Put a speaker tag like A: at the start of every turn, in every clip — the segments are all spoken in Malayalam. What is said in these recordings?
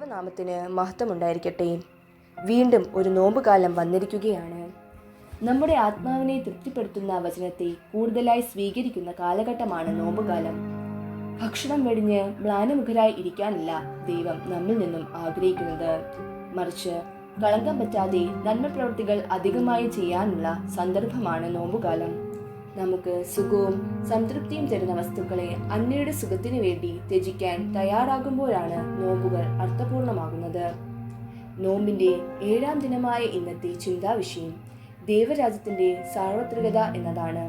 A: ദൈവനാമത്തിന് മഹത്വമുണ്ടായിരിക്കട്ടെ. വീണ്ടും ഒരു നോമ്പുകാലം വന്നിരിക്കുകയാണ്. നമ്മുടെ ആത്മാവിനെ തൃപ്തിപ്പെടുത്തുന്ന വചനത്തെ കൂടുതലായി സ്വീകരിക്കുന്ന കാലഘട്ടമാണ് നോമ്പുകാലം. ഭക്ഷണം വെടിഞ്ഞ് മ്ലാനമുഖരായി ഇരിക്കാനല്ല ദൈവം നമ്മിൽ നിന്നും ആഗ്രഹിക്കുന്നത്. മറിച്ച് കളങ്കം പറ്റാതെ നന്മ പ്രവൃത്തികൾ അധികമായി ചെയ്യാനുള്ള സന്ദർഭമാണ് നോമ്പുകാലം. നമുക്ക് സുഖവും സംതൃപ്തിയും തരുന്ന വസ്തുക്കളെ അന്യരുടെ സുഖത്തിനു വേണ്ടി ത്യജിക്കാൻ തയ്യാറാകുമ്പോഴാണ് നോമ്പുകൾ അർത്ഥപൂർണമാകുന്നത്. നോമ്പിന്റെ 7-ാം ദിനമായ ഇന്നത്തെ ചിന്താവിഷയം ദൈവരാജ്യത്തിന്റെ സാർവത്രികത എന്നതാണ്.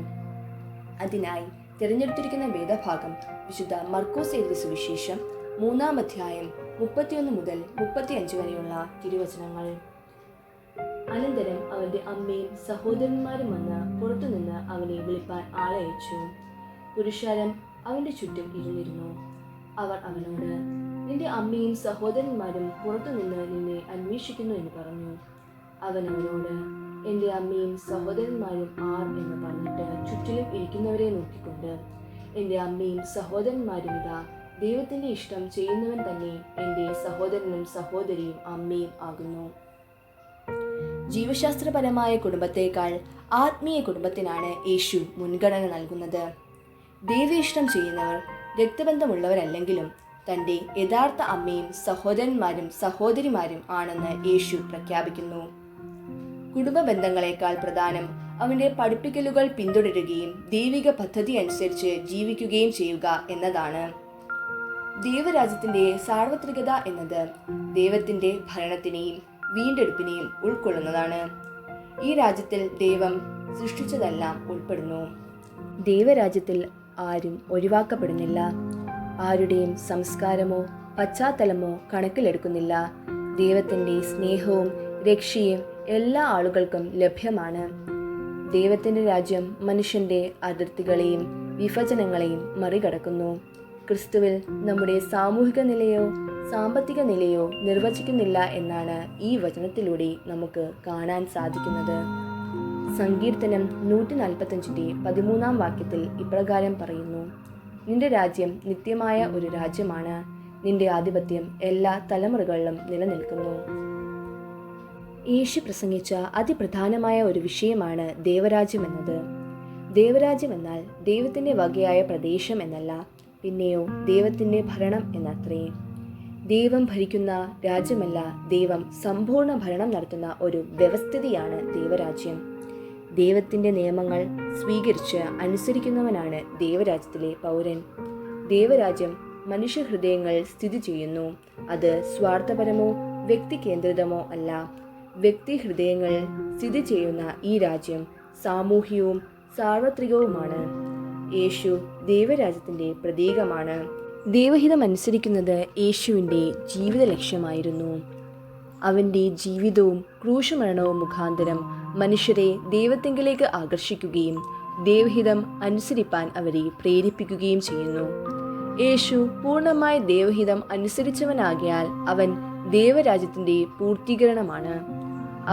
A: അതിനായി തിരഞ്ഞെടുത്തിരിക്കുന്ന വേദഭാഗം വിശുദ്ധ മർക്കോസ് എഴുതിയ സുവിശേഷം 3-ാം അധ്യായം 31 മുതൽ 35 വരെയുള്ള തിരുവചനങ്ങൾ. അനന്തരം അവന്റെ അമ്മയും സഹോദരന്മാരും വന്ന് പുറത്തുനിന്ന് അവനെ വിളിപ്പാൻ ആളയച്ചു. പുരുഷാരം അവന്റെ ചുറ്റും ഇരുന്നിരുന്നു. അവർ അവനോട്, നിന്റെ അമ്മയും സഹോദരന്മാരും പുറത്തുനിന്ന് നിന്നെ അന്വേഷിക്കുന്നു എന്ന് പറഞ്ഞു. അവൻ അവനോട്, എന്റെ അമ്മയും സഹോദരന്മാരും ആർ എന്ന് പറഞ്ഞിട്ട് ചുറ്റിലും ഇരിക്കുന്നവരെ നോക്കിക്കൊണ്ട്, എന്റെ അമ്മയും സഹോദരന്മാരും ഇതാ, ദൈവത്തിന്റെ ഇഷ്ടം ചെയ്യുന്നവൻ തന്നെ എന്റെ സഹോദരനും സഹോദരിയും അമ്മയും ആകുന്നു. ജീവശാസ്ത്രപരമായ കുടുംബത്തേക്കാൾ ആത്മീയ കുടുംബത്തിനാണ് യേശു മുൻഗണന നൽകുന്നത്. ദൈവേഷ്ടം ചെയ്യുന്നവർ രക്തബന്ധമുള്ളവരല്ലെങ്കിലും തൻ്റെ യഥാർത്ഥ അമ്മയും സഹോദരന്മാരും സഹോദരിമാരും ആണെന്ന് യേശു പ്രഖ്യാപിക്കുന്നു. കുടുംബ ബന്ധങ്ങളെക്കാൾ പ്രധാനം അവന്റെ പഠിപ്പിക്കലുകൾ പിന്തുടരുകയും ദൈവിക പദ്ധതി അനുസരിച്ച് ജീവിക്കുകയും ചെയ്യുക എന്നതാണ്. ദൈവരാജ്യത്തിന്റെ സാർവത്രികത എന്നത് ദൈവത്തിന്റെ ഭരണത്തിനെയും വീണ്ടെടുപ്പിനെയും ഉൾക്കൊള്ളുന്നതാണ്. ഈ രാജ്യത്തിൽ ദൈവം സൃഷ്ടിച്ചതെല്ലാം ഉൾപ്പെടുന്നു. ദൈവരാജ്യത്തിൽ ആരും ഒഴിവാക്കപ്പെടുന്നില്ല. ആരുടെയും സംസ്കാരമോ പശ്ചാത്തലമോ കണക്കിലെടുക്കുന്നില്ല. ദൈവത്തിന്റെ സ്നേഹവും രക്ഷയും എല്ലാ ആളുകൾക്കും ലഭ്യമാണ്. ദൈവത്തിന്റെ രാജ്യം മനുഷ്യന്റെ അതിർത്തികളെയും വിഭജനങ്ങളെയും മറികടക്കുന്നു. ക്രിസ്തുവിൽ നമ്മുടെ സാമൂഹിക നിലയോ സാമ്പത്തിക നിലയോ നിർവചിക്കുന്നില്ല എന്നാണ് ഈ വചനത്തിലൂടെ നമുക്ക് കാണാൻ സാധിക്കുന്നത്. സങ്കീർത്തനം 145 13-ാം വാക്യത്തിൽ ഇപ്രകാരം പറയുന്നു, നിന്റെ രാജ്യം നിത്യമായ ഒരു രാജ്യമാണ്, നിന്റെ ആധിപത്യം എല്ലാ തലമുറകളിലും നിലനിൽക്കുന്നു. യേശു പ്രസംഗിച്ച അതിപ്രധാനമായ ഒരു വിഷയമാണ് ദൈവരാജ്യം എന്നത്. ദൈവരാജ്യം എന്നാൽ ദൈവത്തിന്റെ വകയായ പ്രദേശം എന്നല്ല, പിന്നെയോ ദൈവത്തിന്റെ ഭരണം എന്നത്രേ. ദൈവം ഭരിക്കുന്ന രാജ്യമല്ല, ദൈവം സമ്പൂർണ്ണ ഭരണം നടത്തുന്ന ഒരു വ്യവസ്ഥിതിയാണ് ദൈവരാജ്യം. ദൈവത്തിന്റെ നിയമങ്ങൾ സ്വീകരിച്ച് അനുസരിക്കുന്നവനാണ് ദൈവരാജ്യത്തിലെ പൗരൻ. ദൈവരാജ്യം മനുഷ്യഹൃദയങ്ങളിൽ സ്ഥിതി ചെയ്യുന്നു. അത് സ്വാർത്ഥപരമോ വ്യക്തി കേന്ദ്രിതമോ അല്ല. വ്യക്തി ഹൃദയങ്ങളിൽ സ്ഥിതി ചെയ്യുന്ന ഈ രാജ്യം സാമൂഹികവും സാർവത്രികവുമാണ്. യേശു ദൈവരാജ്യത്തിന്റെ പ്രതീകമാണ്. ദൈവഹിതം അനുസരിക്കുന്നത് യേശുവിൻ്റെ ജീവിത ലക്ഷ്യമായിരുന്നു. അവൻ്റെ ജീവിതവും ക്രൂശമരണവും മുഖാന്തരം മനുഷ്യരെ ദൈവത്തെങ്കിലേക്ക് ആകർഷിക്കുകയും ദൈവഹിതം അനുസരിപ്പാൻ അവരെ പ്രേരിപ്പിക്കുകയും ചെയ്യുന്നു. യേശു പൂർണ്ണമായ ദൈവഹിതം അനുസരിച്ചവനാകിയാൽ അവൻ ദൈവരാജ്യത്തിൻ്റെ പൂർത്തീകരണമാണ്.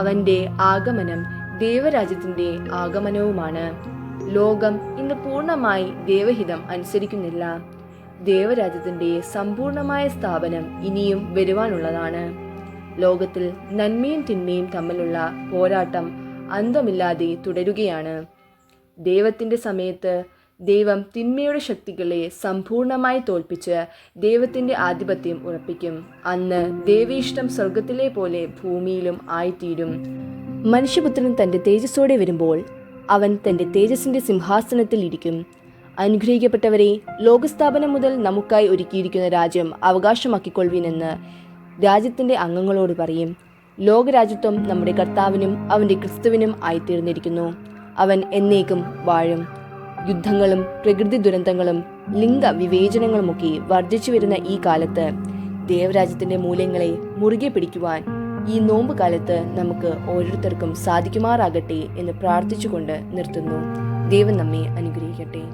A: അവൻ്റെ ആഗമനം ദൈവരാജ്യത്തിൻ്റെ ആഗമനവുമാണ്. ലോകം ഇന്ന് പൂർണ്ണമായി ദൈവഹിതം അനുസരിക്കുന്നില്ല. ദൈവരാജ്യത്തിന്റെ സമ്പൂർണമായ സ്ഥാപനം ഇനിയും വരുവാനുള്ളതാണ്. ലോകത്തിൽ നന്മയും തിന്മയും തമ്മിലുള്ള പോരാട്ടം അന്തമില്ലാതെ തുടരുകയാണ്. ദൈവത്തിന്റെ സമയത്ത് ദൈവം തിന്മയുടെ ശക്തികളെ സമ്പൂർണമായി തോൽപ്പിച്ച് ദൈവത്തിന്റെ ആധിപത്യം ഉറപ്പിക്കും. അന്ന് ദൈവീഷ്ടം സ്വർഗത്തിലെ പോലെ ഭൂമിയിലും ആയിത്തീരും. മനുഷ്യപുത്രൻ തന്റെ തേജസ്സോടെ വരുമ്പോൾ അവൻ തന്റെ തേജസ്സിന്റെ സിംഹാസനത്തിൽ ഇരിക്കും. അനുഗ്രഹിക്കപ്പെട്ടവരെ, ലോകസ്ഥാപനം മുതൽ നമുക്കായി ഒരുക്കിയിരിക്കുന്ന രാജ്യം അവകാശമാക്കിക്കൊള്ളുവിനെന്ന് രാജ്യത്തിന്റെ അംഗങ്ങളോട് പറയും. ലോകരാജ്യത്വം നമ്മുടെ കർത്താവിനും അവന്റെ ക്രിസ്തുവിനും ആയിത്തീർന്നിരിക്കുന്നു. അവൻ എന്നേക്കും വാഴും. യുദ്ധങ്ങളും പ്രകൃതി ദുരന്തങ്ങളും ലിംഗ വിവേചനങ്ങളുമൊക്കെ വർദ്ധിച്ചു വരുന്ന ഈ കാലത്ത് ദൈവരാജ്യത്തിന്റെ മൂല്യങ്ങളെ മുറുകെ പിടിക്കുവാൻ ഈ നോമ്പ് കാലത്ത് നമുക്ക് ഓരോരുത്തർക്കും സാധിക്കുമാറാകട്ടെ എന്ന് പ്രാർത്ഥിച്ചുകൊണ്ട് നിർത്തുന്നു. ദൈവം നമ്മെ അനുഗ്രഹിക്കട്ടെ.